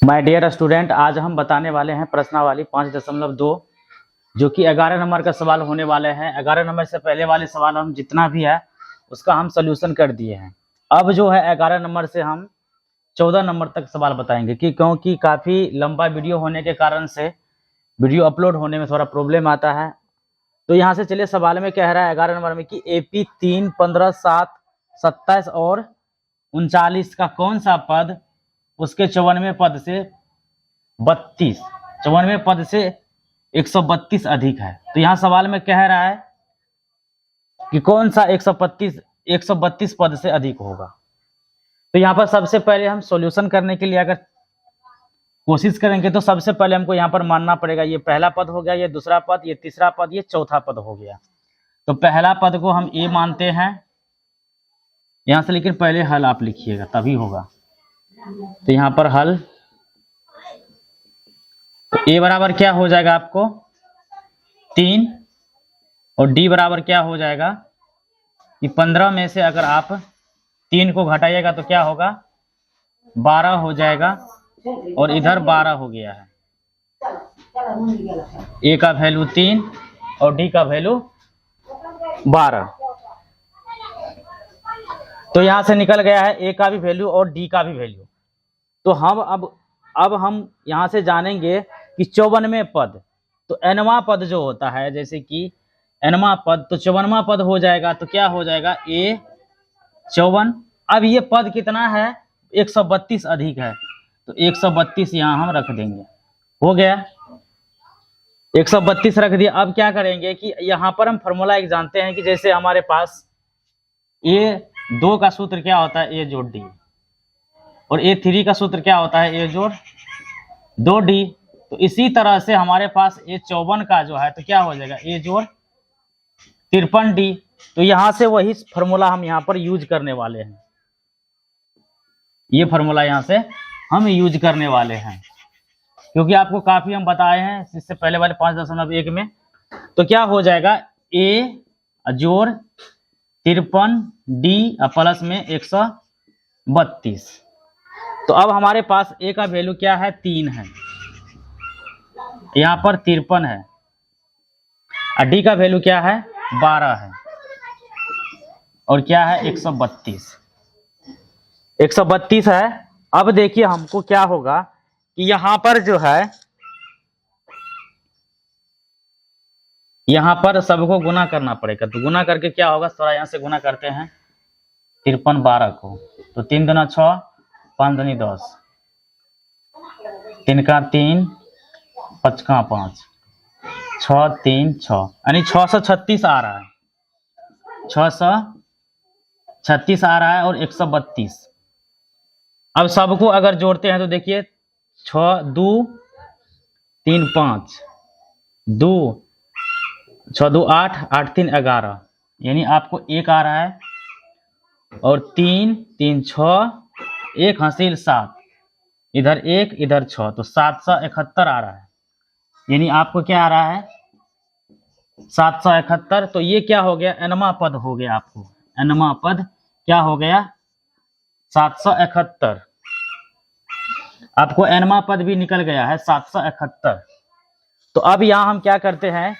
My dear student, आज हम बताने वाले हैं प्रश्नावली 5.2 जो कि 11 नंबर का सवाल होने वाले हैं। 11 नंबर से पहले वाले सवाल हम जितना भी है उसका हम सोल्यूशन कर दिए हैं। अब जो है 11 नंबर से हम 14 नंबर तक सवाल बताएंगे क्योंकि काफ़ी लंबा वीडियो होने के कारण से वीडियो अपलोड होने में थोड़ा प्रॉब्लम आता है। तो यहाँ से चलिए, सवाल में कह रहा है 11 नंबर में कि AP 3, 15, 7, 27 और 39 का कौन सा पद उसके 54वें पद से 54वें पद से 132 अधिक है। तो यहाँ सवाल में कह रहा है कि कौन सा 132 पद से अधिक होगा। तो यहाँ पर सबसे पहले हम सॉल्यूशन करने के लिए अगर कोशिश करेंगे तो सबसे पहले हमको यहाँ पर मानना पड़ेगा ये पहला पद हो गया, ये दूसरा पद, ये तीसरा पद, ये चौथा पद हो गया। तो पहला पद को हम ए मानते हैं यहाँ से, लेकिन पहले हल आप लिखिएगा तभी होगा। तो यहाँ पर हल, तो ए बराबर क्या हो जाएगा आपको 3 और डी बराबर क्या हो जाएगा कि 15 में से अगर आप 3 को घटाइएगा तो क्या होगा 12 हो जाएगा और इधर 12 हो गया है। ए का वैल्यू 3 और डी का वैल्यू 12। तो यहां से निकल गया है ए का भी वैल्यू और डी का भी वैल्यू। तो हम अब हम यहां से जानेंगे कि 54वें पद, तो nवां पद जो होता है, जैसे कि nवां पद, तो 54वां पद हो जाएगा। तो क्या हो जाएगा ए 54। अब ये पद कितना है 132 अधिक है, तो 132 यहां हम रख देंगे, हो गया 132 रख दिया। अब क्या करेंगे कि यहां पर हम फॉर्मूला एक जानते हैं कि जैसे हमारे पास A2 का सूत्र क्या होता है A जोड़ डी, और A3 का सूत्र क्या होता है A जोड़ 2D। तो इसी तरह से हमारे पास A54 का जो है तो क्या हो जाएगा A जोड़ 53D। तो यहां से वही फॉर्मूला हम यहाँ पर यूज करने वाले हैं, ये फॉर्मूला यहां से हम यूज करने वाले हैं क्योंकि आपको काफी हम बताए हैं इससे पहले वाले 5.1 में। तो क्या हो जाएगा A जोड़ 53D प्लस में 132। तो अब हमारे पास ए का वैल्यू क्या है 3 है, यहाँ पर 53 है, और डी का वैल्यू क्या है 12 है, और क्या है 132 है। अब देखिए हमको क्या होगा कि यहाँ पर जो है यहाँ पर सबको गुना करना पड़ेगा। तो गुना करके क्या होगा, थोड़ा यहाँ से गुना करते हैं 53 12 को, तो 3 दूना 6, 5 दूनी 10, 3 का 3, 5 का 5, 6 3 6, यानी 636 आ रहा है, 636 आ रहा है और 132। अब सबको अगर जोड़ते हैं तो देखिए 6 2 3 5 2 6 2 8 8 3 11, यानी आपको 1 आ रहा है, और 3 3 6 1 हासिल 7, इधर 1 इधर 6, तो 771 आ रहा है, यानी आपको क्या आ रहा है 771। तो ये क्या हो गया nवां पद हो गया, आपको nवां पद क्या हो गया 771। आपको nवां पद भी निकल गया है 771। तो अब यहाँ हम क्या करते हैं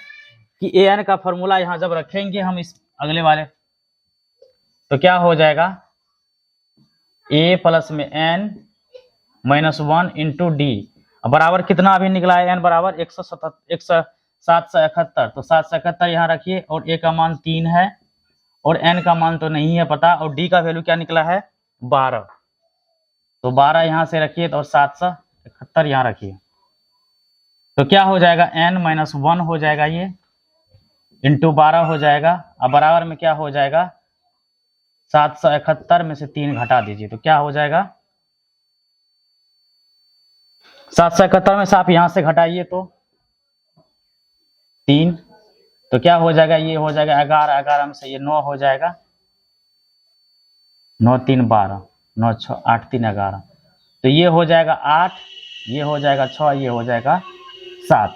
कि an का फॉर्मूला यहाँ जब रखेंगे हम इस अगले वाले, तो क्या हो जाएगा a प्लस में n माइनस 1 इंटू डी बराबर कितना अभी निकला है n बराबर 771। तो 771 यहाँ रखिए, और a का मान 3 है और n का मान तो नहीं है पता, और d का वैल्यू क्या निकला है 12। तो 12 यहाँ से रखिए और 771 यहाँ रखिए, तो क्या हो जाएगा n माइनस 1 हो जाएगा ये, इंटू 12 हो जाएगा। अब बराबर में क्या हो जाएगा 771 में से 3 घटा दीजिए, तो क्या हो जाएगा 771 में से आप यहां से घटाइए तो 3, तो क्या हो जाएगा ये हो जाएगा 11, 11 में से ये 9 हो जाएगा, 9 3 12, 9 6 8 3 11, तो ये हो जाएगा 8, ये हो जाएगा 6, ये हो जाएगा 7।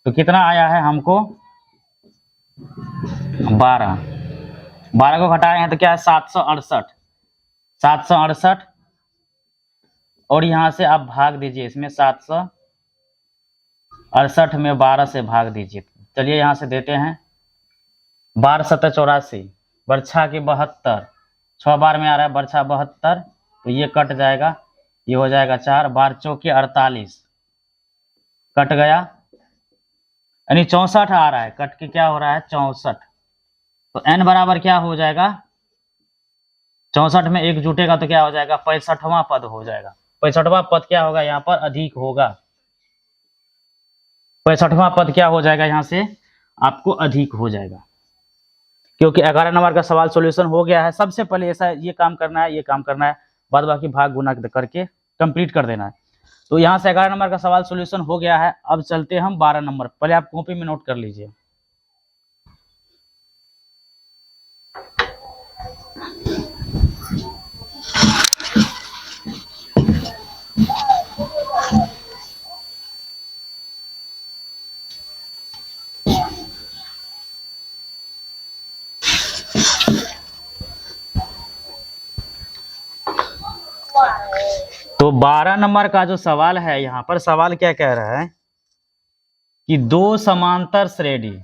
तो कितना आया है हमको 12 को घटाए हैं तो क्या है 768, 768 और यहाँ से आप भाग दीजिए इसमें 768 में 12 से भाग दीजिए। चलिए यहाँ से देते हैं 12 7 84, बरछा के 72, 6 बार में आ रहा है बरछा 72, तो ये कट जाएगा, ये हो जाएगा 4, 12 चौके 48, कट गया, यानी 64 आ रहा है, कट के क्या हो रहा है 64। तो n बराबर क्या हो जाएगा, 64 में एक जुटेगा तो क्या हो जाएगा 65वां पद हो जाएगा। 65वां पद क्या होगा यहाँ पर अधिक होगा, 65वां पद क्या हो जाएगा यहाँ से आपको अधिक हो जाएगा, क्योंकि 11 नंबर का सवाल सॉल्यूशन हो गया है। सबसे पहले ऐसा ये काम करना है, ये काम करना है, बाद बाकी भाग गुना करके कंप्लीट कर देना है। तो यहाँ से 11 नंबर का सवाल सॉल्यूशन हो गया है। अब चलते हैं हम 12 नंबर, पहले आप कॉपी में नोट कर लीजिए। तो 12 नंबर का जो सवाल है, यहाँ पर सवाल क्या कह रहा है कि दो समांतर श्रेणियों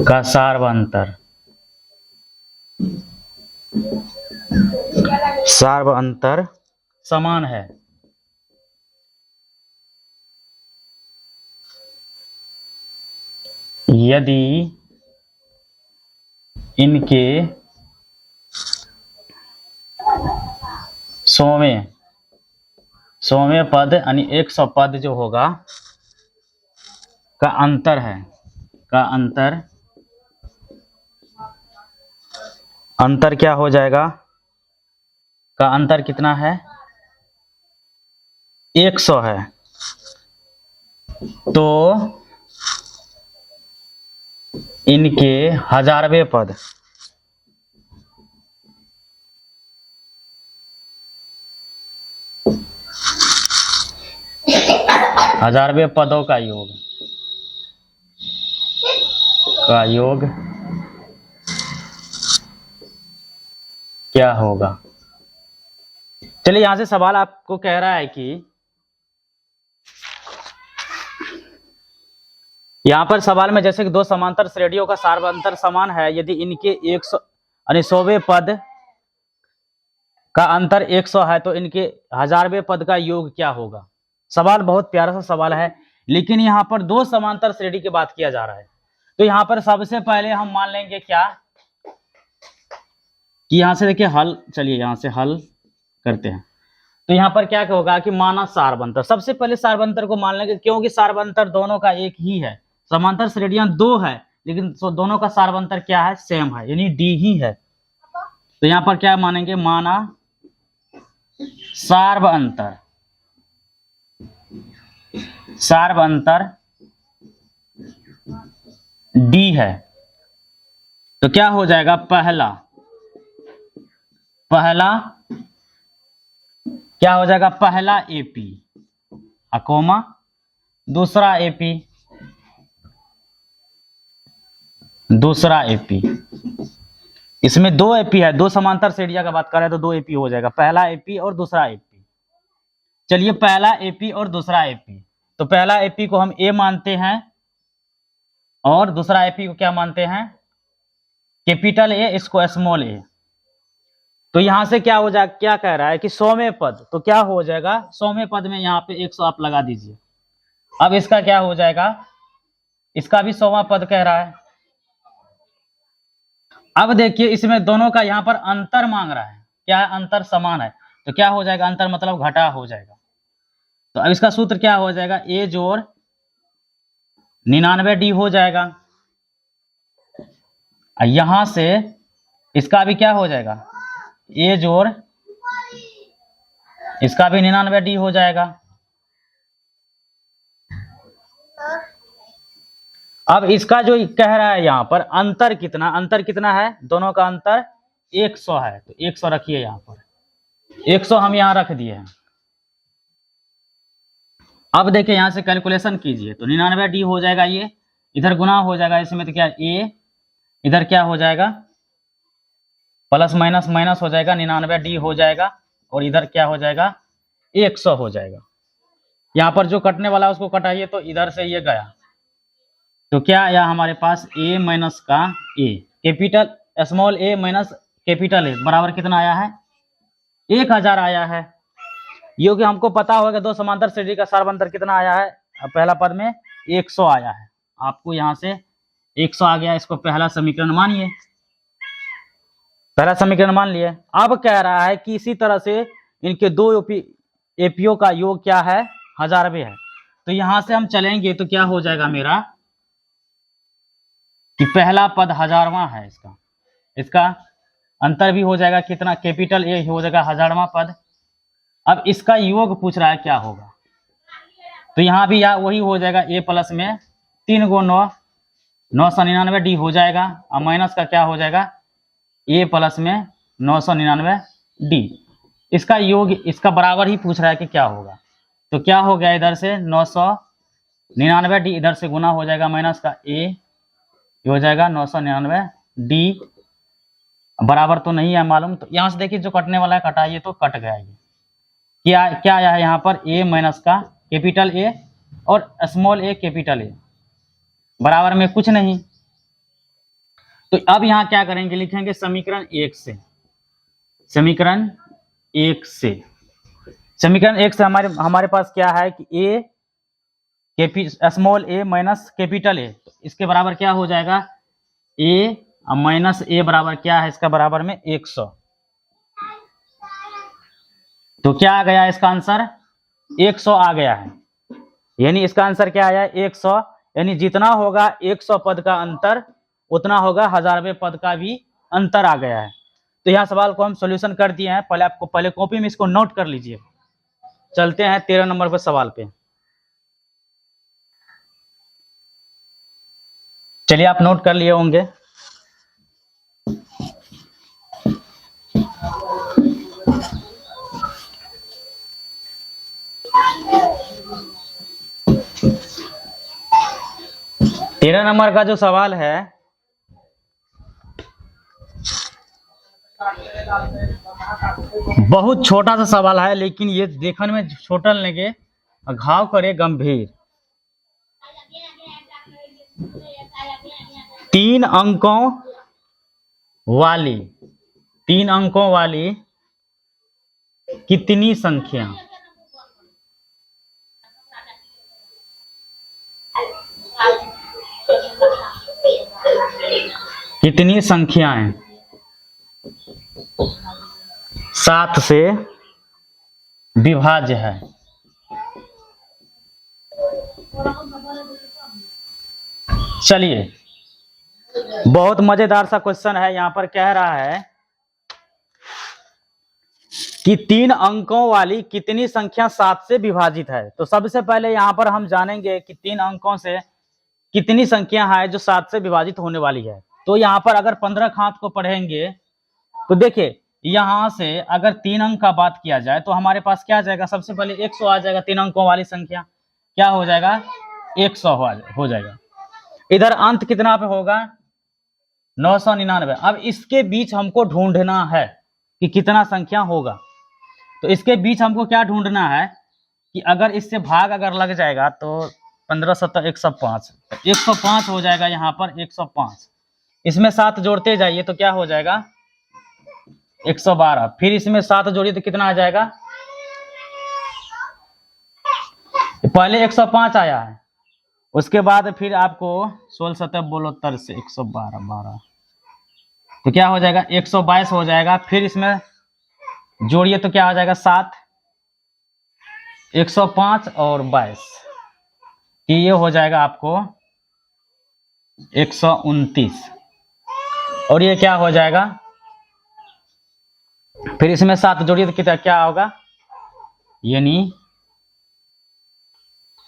का सार्वअंतर समान है। यदि इनके 100वें पद यानी 100 पद जो होगा का अंतर है, अंतर क्या हो जाएगा, का अंतर कितना है 100 है, तो इनके 1000वें पद पदों का योग क्या होगा। चलिए यहां से सवाल आपको कह रहा है कि यहां पर सवाल में जैसे कि दो समांतर श्रेणियों का सार्वअंतर समान है, यदि इनके 100 यानी 100वें पद का अंतर 100 है तो इनके 1000वें पद का योग क्या होगा। सवाल बहुत प्यारा सा सवाल है, लेकिन यहाँ पर दो समांतर श्रेणी की बात किया जा रहा है। तो यहाँ पर सबसे पहले हम मान लेंगे क्या कि यहाँ से देखिए हल, चलिए यहाँ से हल करते हैं। तो यहाँ पर क्या होगा कि माना सार्वअंतर, सबसे पहले सार्वअंतर को मान लेंगे, क्योंकि सार्वअंतर दोनों का एक ही है। समांतर श्रेणियां दो है लेकिन दोनों का सार्वअंतर क्या है, सेम है, यानी डी ही है। तो यहाँ पर क्या मानेंगे, माना सार्वअंतर डी है, तो क्या हो जाएगा, पहला क्या हो जाएगा, पहला एपी अकोमा दूसरा एपी। इसमें दो एपी है, दो समांतर श्रेणियां का बात कर रहे हैं तो दो एपी हो जाएगा, पहला एपी और दूसरा एपी। चलिए पहला एपी और दूसरा एपी, तो पहला एपी को हम ए मानते हैं और दूसरा एपी को क्या मानते हैं, कैपिटल ए, इसको स्मॉल ए। तो यहां से क्या हो जाएगा, क्या कह रहा है कि 100वें पद, तो क्या हो जाएगा 100वें पद में यहाँ पे 100 आप लगा दीजिए। अब इसका क्या हो जाएगा, इसका भी 100वां पद कह रहा है। अब देखिए इसमें दोनों का यहाँ पर अंतर मांग रहा है, क्या है, अंतर समान है, तो क्या हो जाएगा, अंतर मतलब घटा हो जाएगा। तो अब इसका सूत्र क्या हो जाएगा, ए जोड़ 99 डी हो जाएगा। यहां से इसका भी क्या हो जाएगा, ए जोड़ इसका भी 99 डी हो जाएगा। अब इसका जो कह रहा है यहाँ पर अंतर कितना है, दोनों का अंतर 100 है, तो 100 रखिए यहाँ पर, 100 हम यहाँ रख दिए हैं। अब देखिए यहाँ से कैलकुलेशन कीजिए तो 99D हो जाएगा, ये इधर गुना हो जाएगा इसमें, तो क्या ए इधर क्या हो जाएगा, प्लस माइनस माइनस हो जाएगा, 99D हो जाएगा, और इधर क्या हो जाएगा 100 हो जाएगा। यहाँ पर जो कटने वाला है उसको कटाइए तो इधर से ये गया, तो क्या आया हमारे पास a माइनस का a, capital small a minus capital A बराबर कितना आया है 1000 आया है। ये कि हमको पता होगा दो समांतर श्रेणी का सार अंतर कितना आया है, पहला पद में 100 आया है, आपको यहाँ से 100 आ गया, इसको पहला समीकरण मानिए, पहला समीकरण मान लिए। अब कह रहा है कि इसी तरह से इनके दो एपीओ का योग क्या है 1000वें है, तो यहां से हम चलेंगे तो क्या हो जाएगा मेरा कि पहला पद 1000वां है, इसका अंतर भी हो जाएगा कितना, कैपिटल ए हो जाएगा 1000वां पद। अब इसका योग पूछ रहा है क्या होगा, तो यहाँ भी वही हो जाएगा, ए प्लस में 3 × 9 999D हो जाएगा, और माइनस का क्या हो जाएगा ए प्लस में 999D, इसका योग इसका बराबर ही पूछ रहा है कि क्या होगा, तो क्या हो गया इधर से 999D इधर से गुना हो जाएगा, माइनस का ए हो जाएगा 999D बराबर तो नहीं है मालूम, तो यहाँ से देखिए जो कटने वाला है कटाइए तो कट गया, ये क्या आया है यहाँ पर a माइनस का कैपिटल A और स्मॉल a कैपिटल A बराबर में कुछ नहीं। तो अब यहाँ क्या करेंगे, लिखेंगे समीकरण 1 से, समीकरण 1 से हमारे पास क्या है कि small a minus capital A, तो इसके बराबर क्या हो जाएगा a माइनस ए बराबर क्या है इसका बराबर में 100, तो क्या आ गया इसका आंसर 100 आ गया है, यानी इसका आंसर क्या आया 100, यानी जितना होगा 100 पद का अंतर उतना होगा 1000वें पद का भी अंतर आ गया है। तो यहाँ सवाल को हम सॉल्यूशन कर दिए हैं, पहले कॉपी में इसको नोट कर लीजिए। चलते हैं 13 नंबर पर सवाल पे, चलिए आप नोट कर लिए होंगे। तेरह नंबर का जो सवाल है बहुत छोटा सा सवाल है, लेकिन ये देखने में छोटा लगे घाव करे गंभीर। 3 अंकों वाली कितनी संख्या, कितनी संख्याएं 7 से विभाज्य है। चलिए बहुत मजेदार सा क्वेश्चन है, यहां पर कह रहा है कि 3 अंकों वाली कितनी संख्या 7 से विभाजित है। तो सबसे पहले यहां पर हम जानेंगे कि 3 अंकों से कितनी संख्या है जो 7 से विभाजित होने वाली है। तो यहाँ पर अगर 15 खात को पढ़ेंगे तो देखिए यहां से अगर 3 अंक का बात किया जाए तो हमारे पास क्या आ जाएगा, सबसे पहले 100 आ जाएगा, 3 अंकों वाली संख्या क्या हो जाएगा 100 हो जाएगा। इधर अंत कितना पे होगा 999। अब इसके बीच हमको ढूंढना है कि कितना संख्या होगा, तो इसके बीच हमको क्या ढूंढना है कि अगर इससे भाग अगर लग जाएगा तो 15 7 105 हो जाएगा, यहाँ पर 105, इसमें 7 जोड़ते जाइए तो क्या हो जाएगा 112, फिर इसमें 7 जोड़िए तो कितना आ जाएगा, पहले 105 आया है, उसके बाद फिर आपको 16 7 बोलो 70 से 112 तो क्या हो जाएगा 122 हो जाएगा, फिर इसमें जोड़िए तो क्या हो जाएगा 7 105 और 22, ये हो जाएगा आपको 129, और ये क्या हो जाएगा, फिर इसमें 7 जोड़िए तो कितना क्या होगा, यानी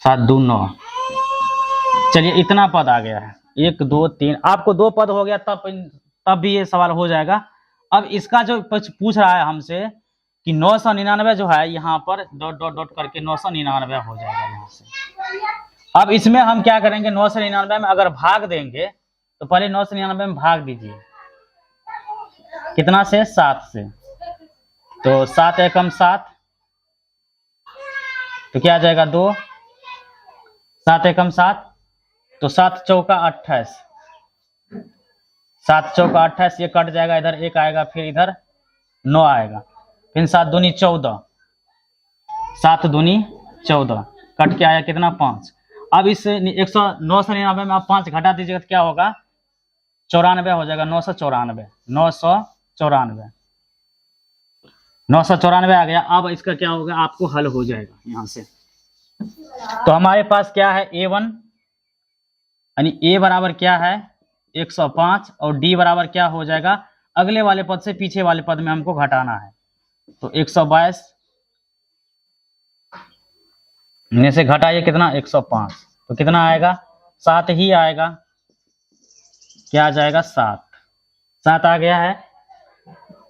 7 2 9। चलिए इतना पद आ गया है, 1 2 3, आपको 2 पद हो गया तब भी ये सवाल हो जाएगा। अब इसका जो पूछ रहा है हमसे कि 999 जो है यहाँ पर डॉट डॉट डॉट करके 999 हो जाएगा यहाँ से। अब इसमें हम क्या करेंगे, 999 में अगर भाग देंगे तो पहले 999 में भाग दीजिए, कितना से, 7 से। तो 7 एकम 7, तो क्या आ जाएगा 2, 7 एकम 7, तो 7 चौका 28, 7 चौका 28, ये कट जाएगा, इधर 1 आएगा, फिर इधर 9 आएगा, फिर 7 दूनी 14, 7 दूनी 14, कट के आया कितना, 5। अब इस 999 में आप 5 घटा दीजिएगा तो क्या होगा, 94 हो जाएगा, 994, 994, 994 आ गया। अब इसका क्या होगा, आपको हल हो जाएगा यहां से। तो हमारे पास क्या है, A1 यानी A बराबर क्या है 105, और D बराबर क्या हो जाएगा, अगले वाले पद से पीछे वाले पद में हमको घटाना है। तो 122 में से घटाइए कितना, 105, तो कितना आएगा, 7 ही आएगा। क्या आ जाएगा, 7 आ गया है।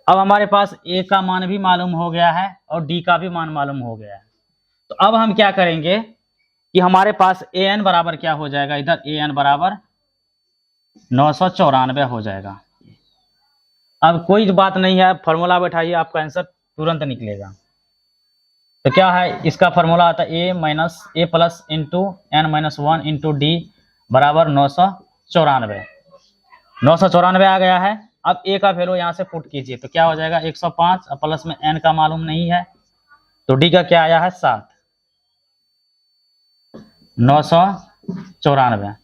अब हमारे पास A का मान भी मालूम हो गया है और D का भी मान मालूम हो गया है। तो अब हम क्या करेंगे कि हमारे पास AN बराबर क्या हो जाएगा, इधर AN बराबर 994 हो जाएगा। अब कोई बात नहीं है, फॉर्मूला बैठाइए, आपका आंसर तुरंत निकलेगा। तो क्या है, इसका फॉर्मूला आता है A plus into N-1 into D बराबर 994। 994 आ गया है। अब A का वैल्यू यहाँ से पुट कीजिए, तो क्या हो जाएगा 105, अब प्लस में N का मालूम नहीं है, तो D का क्या आया है 7, 994,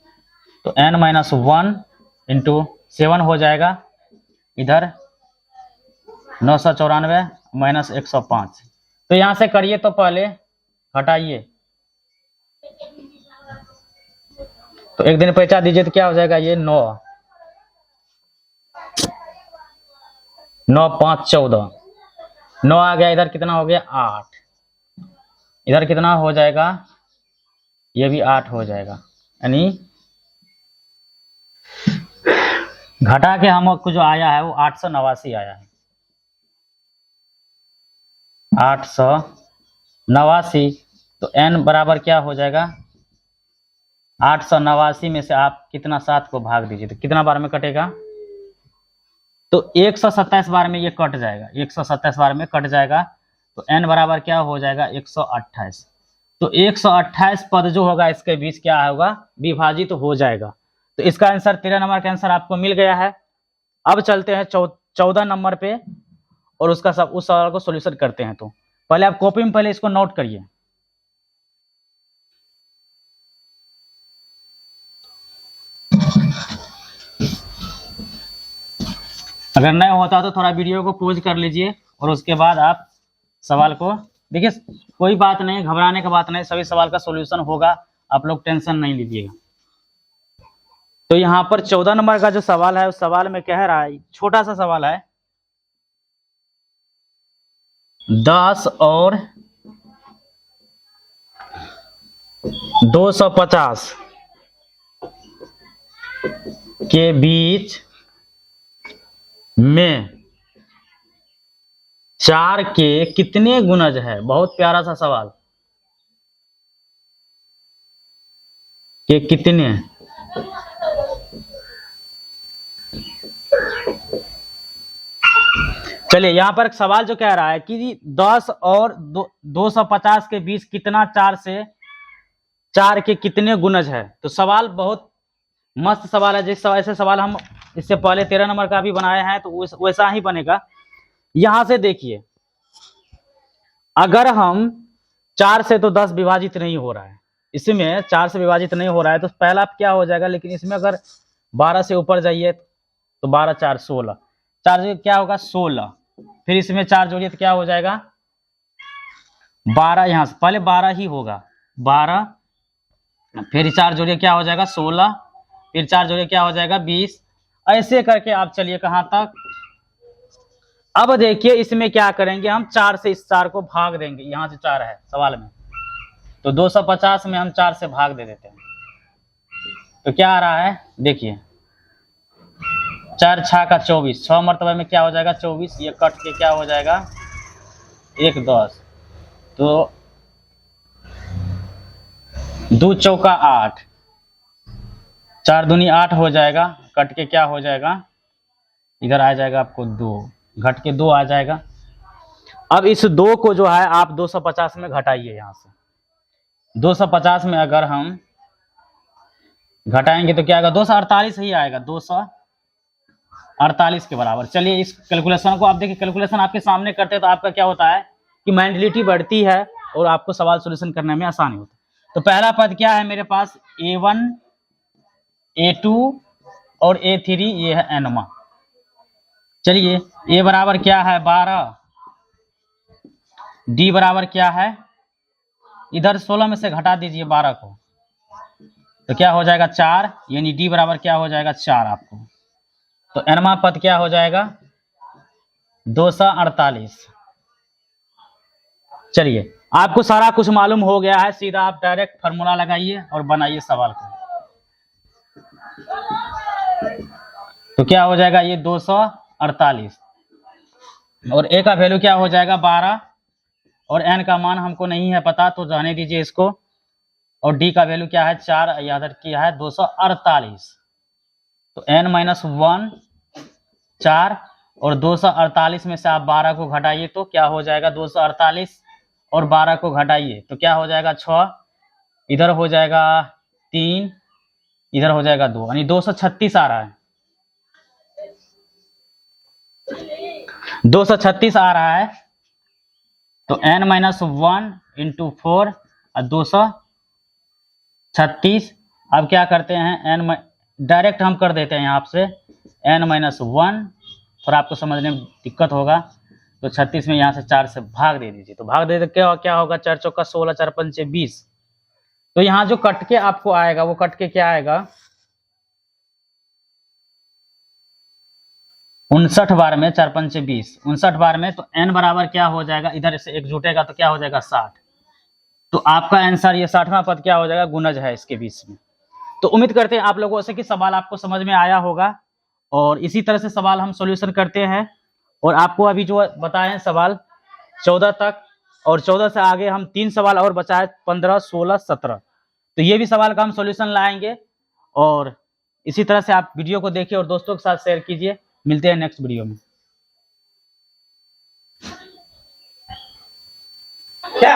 तो N-1 इंटू 7 हो जाएगा, इधर 994 माइनस 105। तो यहां से करिए, तो पहले हटाइए, तो एक दिन पैसा दीजिए, तो क्या हो जाएगा, ये 9, 9 5 14, 9 आ गया, इधर कितना हो गया 8, इधर कितना हो जाएगा, ये भी 8 हो जाएगा, यानी घटा के हमको जो आया है वो 889 आया है, 889। तो n बराबर क्या हो जाएगा, 889 में से आप कितना 7 को भाग दीजिए, तो कितना बार में कटेगा, तो 127 बार में ये कट जाएगा, 127 बार में कट जाएगा। तो n बराबर क्या हो जाएगा 128। तो 128 पद जो होगा इसके बीच क्या होगा, विभाजित तो हो जाएगा। तो इसका आंसर 13 नंबर का आंसर आपको मिल गया है। अब चलते हैं 14 नंबर पे और उसका उस सवाल को सॉल्यूशन करते हैं। तो पहले आप कॉपी में पहले इसको नोट करिए। अगर नहीं होता तो थोड़ा वीडियो को पॉज कर लीजिए और उसके बाद आप सवाल को देखिए। कोई बात नहीं, घबराने का बात नहीं, सभी सवाल का सॉल्यूशन होगा, आप लोग टेंशन नहीं लीजिएगा। तो यहाँ पर 14 नंबर का जो सवाल है उस सवाल में कह रहा है, छोटा सा सवाल है, 10 और 250 के बीच में 4 के कितने गुणज है। बहुत प्यारा सा सवाल, के कितने, चलिए यहाँ पर एक सवाल जो कह रहा है कि 10 और 250 के बीच कितना 4 के कितने गुणज है। तो सवाल बहुत मस्त सवाल है, जिस ऐसे सवाल हम इससे पहले 13 नंबर का भी बनाए हैं, तो वैसा ही बनेगा। यहां से देखिए, अगर हम 4 से तो 10 विभाजित नहीं हो रहा है, इसमें 4 से विभाजित नहीं हो रहा है, तो पहला क्या हो जाएगा, लेकिन इसमें अगर 12 से ऊपर जाइए तो 12 4 16, 4 क्या होगा 16, फिर इसमें 4 जोड़िए तो क्या हो जाएगा 12, यहां से पहले 12 ही होगा, 12, फिर 4 जोड़िए क्या हो जाएगा 16, फिर 4 जोड़िए क्या हो जाएगा 20, ऐसे करके आप चलिए कहां तक। अब देखिए इसमें क्या करेंगे, हम 4 से इस 4 को भाग देंगे, यहां से 4 है सवाल में, तो 250 में हम 4 से भाग दे देते हैं, तो क्या आ रहा है देखिए 4 6 का 24, 6 मरतबे में क्या हो जाएगा 24, ये कट के क्या हो जाएगा 1 10, तो 2 चौका 8, 4 दूनी 8 हो जाएगा, कट के क्या हो जाएगा, इधर आ जाएगा आपको 2, घट के 2 आ जाएगा। अब इस 2 को जो है आप 250 में घटाइए, यहाँ से 250 में अगर हम घटाएंगे तो क्या आएगा, 248 ही आएगा, 248 के बराबर। चलिए इस कैलकुलेशन को आप देखिए, कैलकुलेशन आपके सामने करते हैं तो आपका क्या होता है कि मेंटलिटी बढ़ती है और आपको सवाल सॉल्यूशन करने में आसानी होती है। तो पहला पद क्या है मेरे पास, A1 A2 और A3, ये है एनमा। चलिए A बराबर क्या है 12, D बराबर क्या है, इधर 16 में से घटा दीजिए 12 को, तो क्या हो जाएगा 4, यानी D बराबर क्या हो जाएगा 4 आपको। तो एनमा पद क्या हो जाएगा 248। चलिए आपको सारा कुछ मालूम हो गया है, सीधा आप डायरेक्ट फार्मूला लगाइए और बनाइए सवाल को। तो क्या हो जाएगा ये 248, और ए का वैल्यू क्या हो जाएगा 12, और एन का मान हमको नहीं है पता तो जाने दीजिए इसको, और डी का वैल्यू क्या है 4, याद किया है 248। तो n - 1 4, और 248 में से आप 12 को घटाइए तो क्या हो जाएगा 248, और 12 को घटाइए तो क्या हो जाएगा 6, इधर हो जाएगा 3, इधर हो जाएगा 2, यानी 236 आ रहा है, 236 आ रहा है। तो n - 1 इंटू 4 और 236। अब क्या करते हैं, n डायरेक्ट हम कर देते हैं यहाँ से n - 1, थोड़ा आपको समझने में दिक्कत होगा, तो 36 में यहाँ से 4 से भाग दे दीजिए, तो भाग दे तो क्या होगा 4 चौका 16, 4 पंचे 20। तो यहाँ जो कट के आपको आएगा वो कट के क्या आएगा 59 बार में, 4 पंचे 20, 59 बार में, तो n बराबर क्या हो जाएगा, इधर से एक जुटेगा तो क्या हो जाएगा 60। तो आपका आंसर ये 60वां पद क्या हो जाएगा, गुणज है इसके बीच में। तो उम्मीद करते हैं आप लोगों से कि सवाल आपको समझ में आया होगा, और इसी तरह से सवाल हम सॉल्यूशन करते हैं। और आपको अभी जो बताए सवाल 14 तक, और 14 से आगे हम 3 सवाल और बचा है, 15, 16, 17, तो ये भी सवाल का हम सॉल्यूशन लाएंगे। और इसी तरह से आप वीडियो को देखिए और दोस्तों के साथ शेयर कीजिए। मिलते हैं नेक्स्ट वीडियो में। क्या